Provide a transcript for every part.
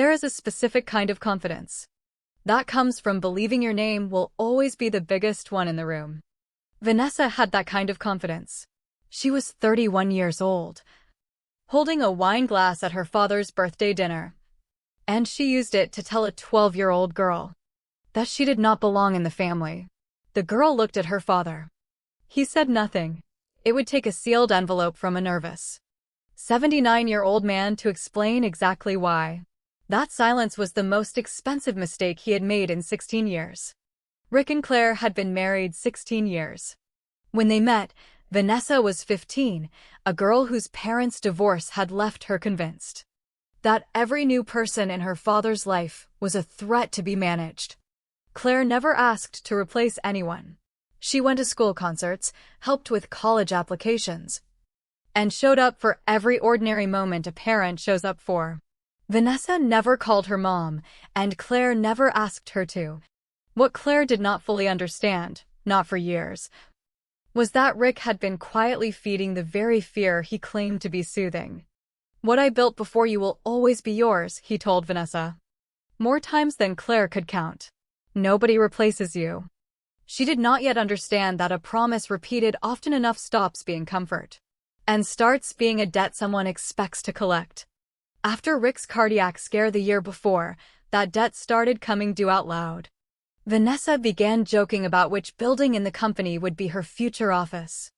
There is a specific kind of confidence that comes from believing your name will always be the biggest one in the room. Vanessa had that kind of confidence. She was 31 years old, holding a wine glass at her father's birthday dinner, and she used it to tell a 12-year-old girl that she did not belong in the family. The girl looked at her father. He said nothing. It would take a sealed envelope from a nervous 79-year-old man to explain exactly why. That silence was the most expensive mistake he had made in 16 years. Rick and Claire had been married 16 years. When they met, Vanessa was 15, a girl whose parents' divorce had left her convinced that every new person in her father's life was a threat to be managed. Claire never asked to replace anyone. She went to school concerts, helped with college applications, and showed up for every ordinary moment a parent shows up for. Vanessa never called her mom, and Claire never asked her to. What Claire did not fully understand, not for years, was that Rick had been quietly feeding the very fear he claimed to be soothing. "What I built before you will always be yours," he told Vanessa. More times than Claire could count. Nobody replaces you. She did not yet understand that a promise repeated often enough stops being comfort and starts being a debt someone expects to collect. After Rick's cardiac scare the year before, that debt started coming due out loud. Vanessa began joking about which building in the company would be her future office.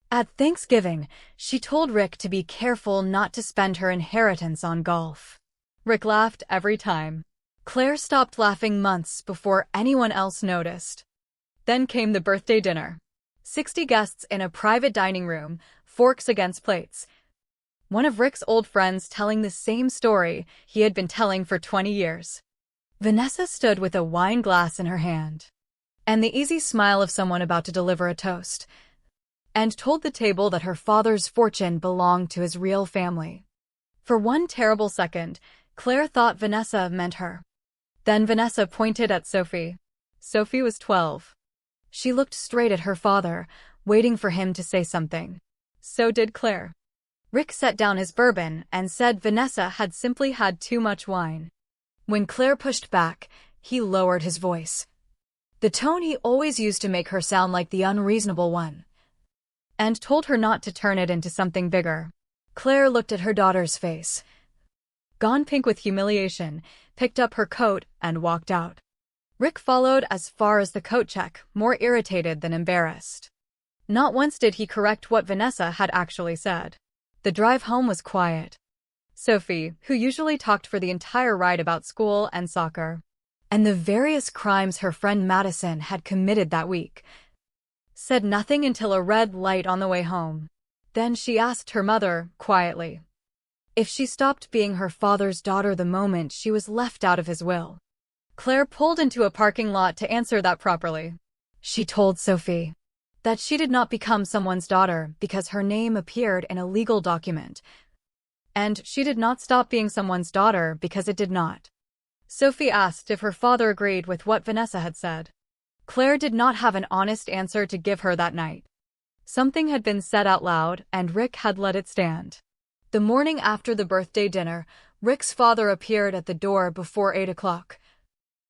At Thanksgiving, she told Rick to be careful not to spend her inheritance on golf. Rick laughed every time. Claire stopped laughing months before anyone else noticed. Then came the birthday dinner. 60 guests in a private dining room, forks against plates. One of Rick's old friends telling the same story he had been telling for 20 years. Vanessa stood with a wine glass in her hand, and the easy smile of someone about to deliver a toast, and told the table that her father's fortune belonged to his real family. For one terrible second, Claire thought Vanessa meant her. Then Vanessa pointed at Sophie. Sophie was 12. She looked straight at her father, waiting for him to say something. So did Claire. Rick set down his bourbon and said Vanessa had simply had too much wine. When Claire pushed back, he lowered his voice, the tone he always used to make her sound like the unreasonable one, and told her not to turn it into something bigger. Claire looked at her daughter's face, gone pink with humiliation, picked up her coat, and walked out. Rick followed as far as the coat check, more irritated than embarrassed. Not once did he correct what Vanessa had actually said. The drive home was quiet. Sophie, who usually talked for the entire ride about school and soccer, and the various crimes her friend Madison had committed that week, said nothing until a red light on the way home. Then she asked her mother, quietly, if she stopped being her father's daughter the moment she was left out of his will. Claire pulled into a parking lot to answer that properly. She told Sophie that she did not become someone's daughter because her name appeared in a legal document, and she did not stop being someone's daughter because it did not. Sophie asked if her father agreed with what Vanessa had said. Claire did not have an honest answer to give her that night. Something had been said out loud, and Rick had let it stand. The morning after the birthday dinner, Rick's father appeared at the door before 8 o'clock,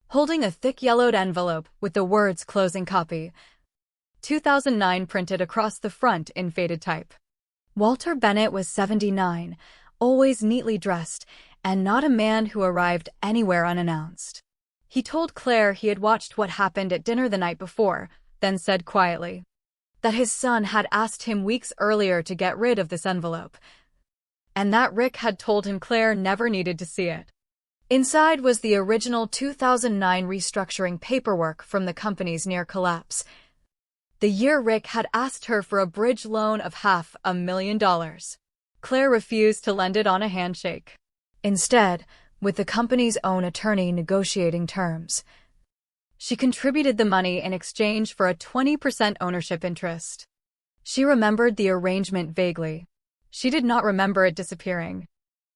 holding a thick yellowed envelope with the words "closing copy" 2009 printed across the front in faded type. Walter Bennett was 79, always neatly dressed, and not a man who arrived anywhere unannounced. He told Claire he had watched what happened at dinner the night before, then said quietly that his son had asked him weeks earlier to get rid of this envelope, and that Rick had told him Claire never needed to see it. Inside was the original 2009 restructuring paperwork from the company's near collapse, the year Rick had asked her for a bridge loan of $500,000. Claire refused to lend it on a handshake. Instead, with the company's own attorney negotiating terms, she contributed the money in exchange for a 20% ownership interest. She remembered the arrangement vaguely. She did not remember it disappearing.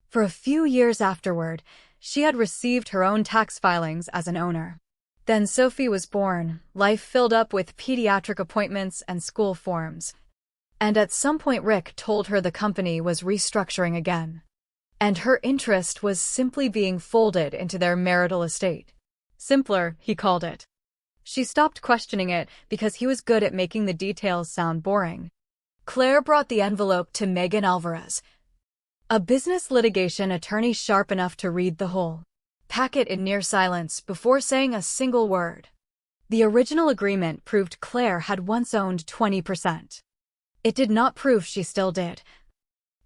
For a few years afterward, she had received her own tax filings as an owner. Then Sophie was born, life filled up with pediatric appointments and school forms. And at some point Rick told her the company was restructuring again. and her interest was simply being folded into their marital estate. Simpler, he called it. She stopped questioning it because he was good at making the details sound boring. Claire brought the envelope to Megan Alvarez, a business litigation attorney sharp enough to read the whole packet in near silence before saying a single word. The original agreement proved Claire had once owned 20%. It did not prove she still did.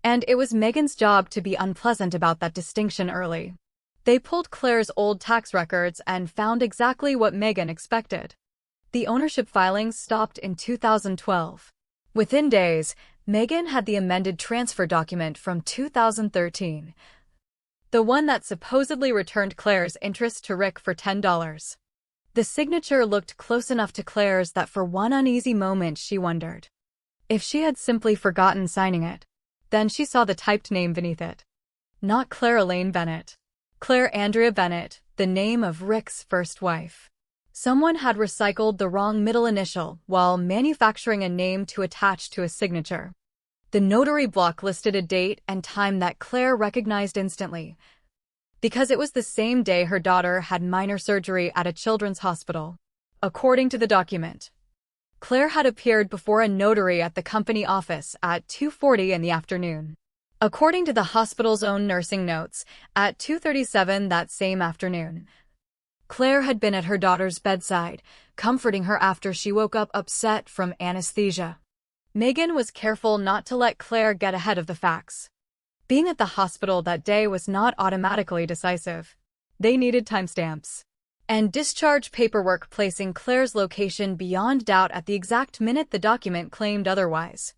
And it was Megan's job to be unpleasant about that distinction early. They pulled Claire's old tax records and found exactly what Megan expected. The ownership filings stopped in 2012. Within days, Megan had the amended transfer document from 2013. The one that supposedly returned Claire's interest to Rick for $10. The signature looked close enough to Claire's that for one uneasy moment she wondered if she had simply forgotten signing it. Then she saw the typed name beneath it. Not Claire Elaine Bennett. Claire Andrea Bennett, the name of Rick's first wife. Someone had recycled the wrong middle initial while manufacturing a name to attach to a signature. The notary block listed a date and time that Claire recognized instantly, because it was the same day her daughter had minor surgery at a children's hospital. According to the document, Claire had appeared before a notary at the company office at 2:40 in the afternoon. According to the hospital's own nursing notes, at 2:37 that same afternoon, Claire had been at her daughter's bedside, comforting her after she woke up upset from anesthesia. Megan was careful not to let Claire get ahead of the facts. Being at the hospital that day was not automatically decisive. They needed timestamps and discharge paperwork placing Claire's location beyond doubt at the exact minute the document claimed otherwise.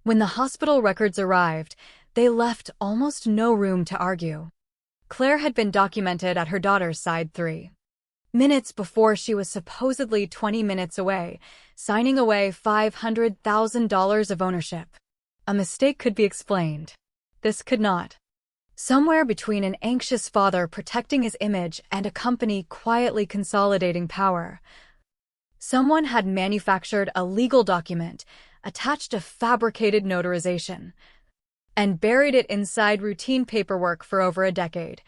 When the hospital records arrived, they left almost no room to argue. Claire had been documented at her daughter's side 3 minutes before she was supposedly 20 minutes away, signing away $500,000 of ownership. A mistake could be explained. This could not. Somewhere between an anxious father protecting his image and a company quietly consolidating power, someone had manufactured a legal document, attached a fabricated notarization, and buried it inside routine paperwork for over a decade,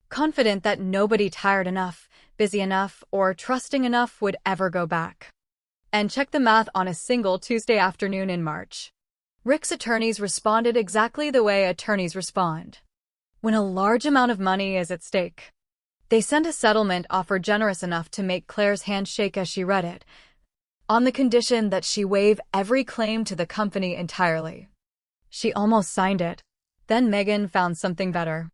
confident that nobody tired enough, busy enough, or trusting enough would ever go back and check the math on a single Tuesday afternoon in March. Rick's attorneys responded exactly the way attorneys respond when a large amount of money is at stake. They sent a settlement offer generous enough to make Claire's hand shake as she read it, on the condition that she waive every claim to the company entirely. She almost signed it. Then Megan found something better.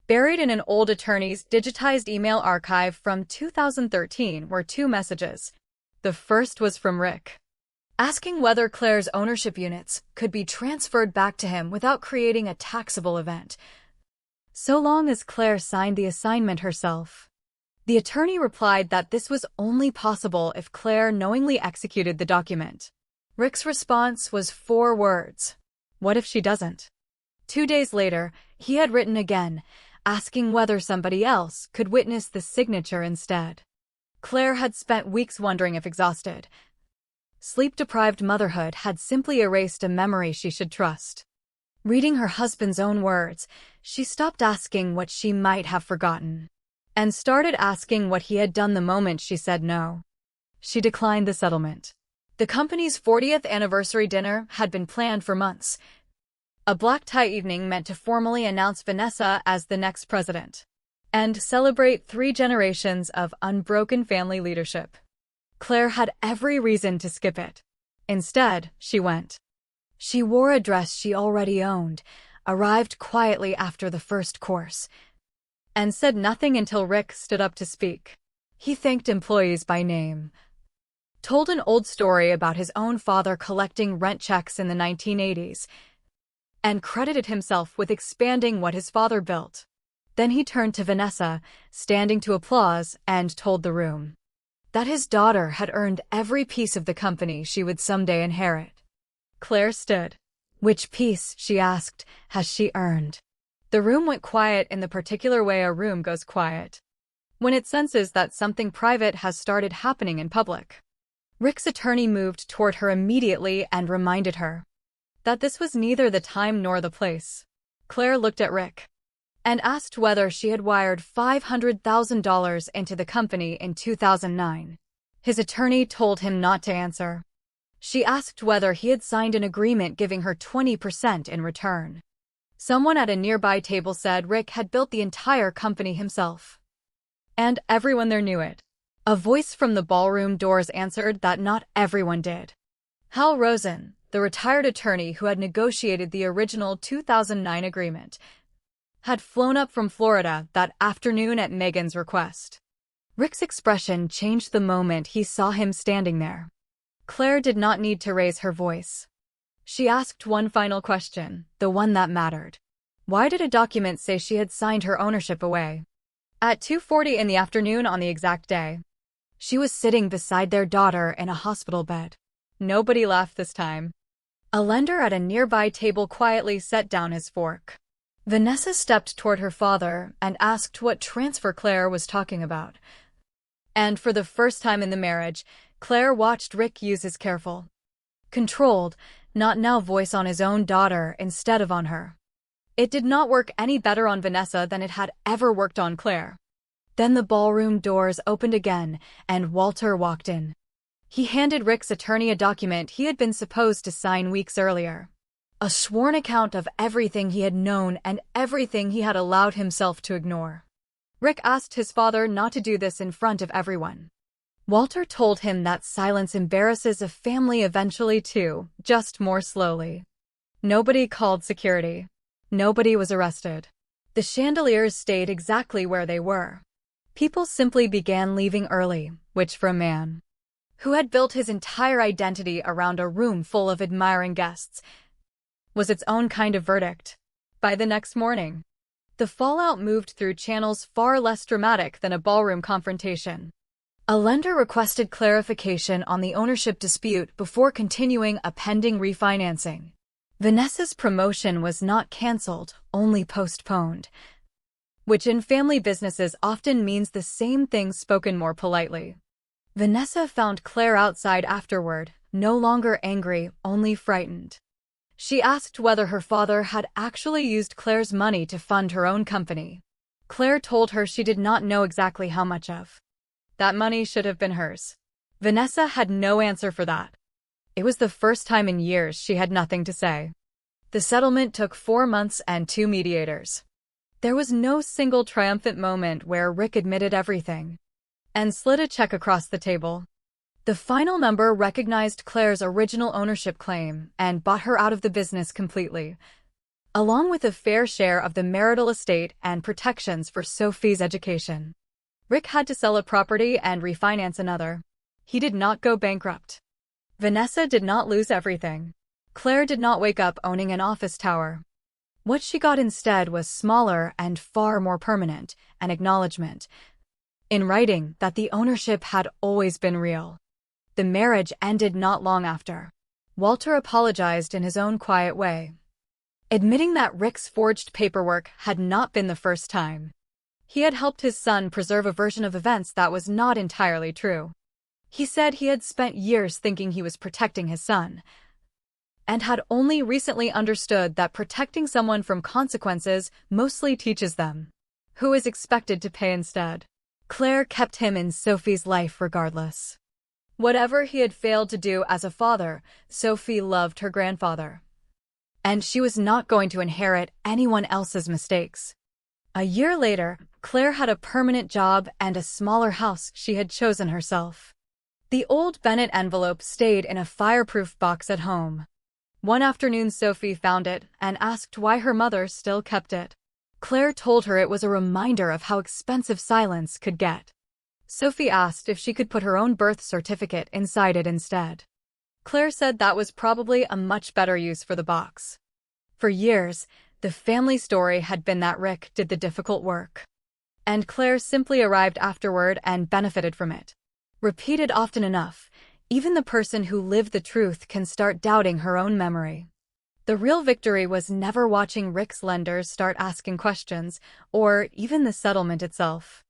Buried in an old attorney's digitized email archive from 2013 were 2 messages. The first was from Rick, asking whether Claire's ownership units could be transferred back to him without creating a taxable event, so long as Claire signed the assignment herself. The attorney replied that this was only possible if Claire knowingly executed the document. Rick's response was 4 words. What if she doesn't? 2 days later, he had written again, asking whether somebody else could witness the signature instead. Claire had spent weeks wondering if exhausted, sleep-deprived motherhood had simply erased a memory she should trust. Reading her husband's own words, she stopped asking what she might have forgotten and started asking what he had done the moment she said no. She declined the settlement. The company's 40th anniversary dinner had been planned for months, a black-tie evening meant to formally announce Vanessa as the next president and celebrate 3 generations of unbroken family leadership. Claire had every reason to skip it. Instead, she went. She wore a dress she already owned, arrived quietly after the first course, and said nothing until Rick stood up to speak. He thanked employees by name, told an old story about his own father collecting rent checks in the 1980s, and credited himself with expanding what his father built. Then he turned to Vanessa, standing to applause, and told the room that his daughter had earned every piece of the company she would someday inherit. Claire stood. Which piece, she asked, has she earned? The room went quiet in the particular way a room goes quiet when it senses that something private has started happening in public. Rick's attorney moved toward her immediately and reminded her that this was neither the time nor the place. Claire looked at Rick and asked whether she had wired $500,000 into the company in 2009. His attorney told him not to answer. She asked whether he had signed an agreement giving her 20% in return. Someone at a nearby table said Rick had built the entire company himself. And everyone there knew it. A voice from the ballroom doors answered that not everyone did. Hal Rosen, the retired attorney who had negotiated the original 2009 agreement, had flown up from Florida that afternoon at Megan's request. Rick's expression changed the moment he saw him standing there. Claire did not need to raise her voice. She asked one final question, the one that mattered. Why did a document say she had signed her ownership away? At 2:40 in the afternoon on the exact day, she was sitting beside their daughter in a hospital bed. Nobody laughed this time. A lender at a nearby table quietly set down his fork. Vanessa stepped toward her father and asked what transfer Claire was talking about. And for the first time in the marriage, Claire watched Rick use his careful, controlled, not now voice on his own daughter instead of on her. It did not work any better on Vanessa than it had ever worked on Claire. Then the ballroom doors opened again, and Walter walked in. He handed Rick's attorney a document he had been supposed to sign weeks earlier. A sworn account of everything he had known and everything he had allowed himself to ignore. Rick asked his father not to do this in front of everyone. Walter told him that silence embarrasses a family eventually too, just more slowly. Nobody called security. Nobody was arrested. The chandeliers stayed exactly where they were. People simply began leaving early, which for a man who had built his entire identity around a room full of admiring guests was its own kind of verdict. By the next morning, the fallout moved through channels far less dramatic than a ballroom confrontation. A lender requested clarification on the ownership dispute before continuing a pending refinancing. Vanessa's promotion was not canceled, only postponed, which in family businesses often means the same thing spoken more politely. Vanessa found Claire outside afterward, no longer angry, only frightened. She asked whether her father had actually used Claire's money to fund her own company. Claire told her she did not know exactly how much of that money should have been hers. Vanessa had no answer for that. It was the first time in years she had nothing to say. The settlement took 4 months and 2 mediators. There was no single triumphant moment where Rick admitted everything and slid a check across the table. The final number recognized Claire's original ownership claim and bought her out of the business completely, along with a fair share of the marital estate and protections for Sophie's education. Rick had to sell a property and refinance another. He did not go bankrupt. Vanessa did not lose everything. Claire did not wake up owning an office tower. What she got instead was smaller and far more permanent, an acknowledgement, in writing, that the ownership had always been real. The marriage ended not long after. Walter apologized in his own quiet way, admitting that Rick's forged paperwork had not been the first time. He had helped his son preserve a version of events that was not entirely true. He said he had spent years thinking he was protecting his son, and had only recently understood that protecting someone from consequences mostly teaches them who is expected to pay instead. Claire kept him in Sophie's life regardless. Whatever he had failed to do as a father, Sophie loved her grandfather, and she was not going to inherit anyone else's mistakes. A year later, Claire had a permanent job and a smaller house she had chosen herself. The old Bennett envelope stayed in a fireproof box at home. One afternoon Sophie found it and asked why her mother still kept it. Claire told her it was a reminder of how expensive silence could get. Sophie asked if she could put her own birth certificate inside it instead. Claire said that was probably a much better use for the box. For years, the family story had been that Rick did the difficult work, and Claire simply arrived afterward and benefited from it. Repeated often enough, even the person who lived the truth can start doubting her own memory. The real victory was never watching Rick's lenders start asking questions, or even the settlement itself.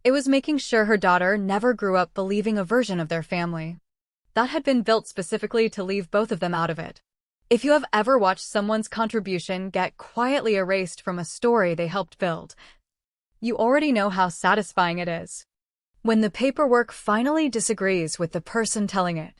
It was making sure her daughter never grew up believing a version of their family that had been built specifically to leave both of them out of it. If you have ever watched someone's contribution get quietly erased from a story they helped build, you already know how satisfying it is. When the paperwork finally disagrees with the person telling it,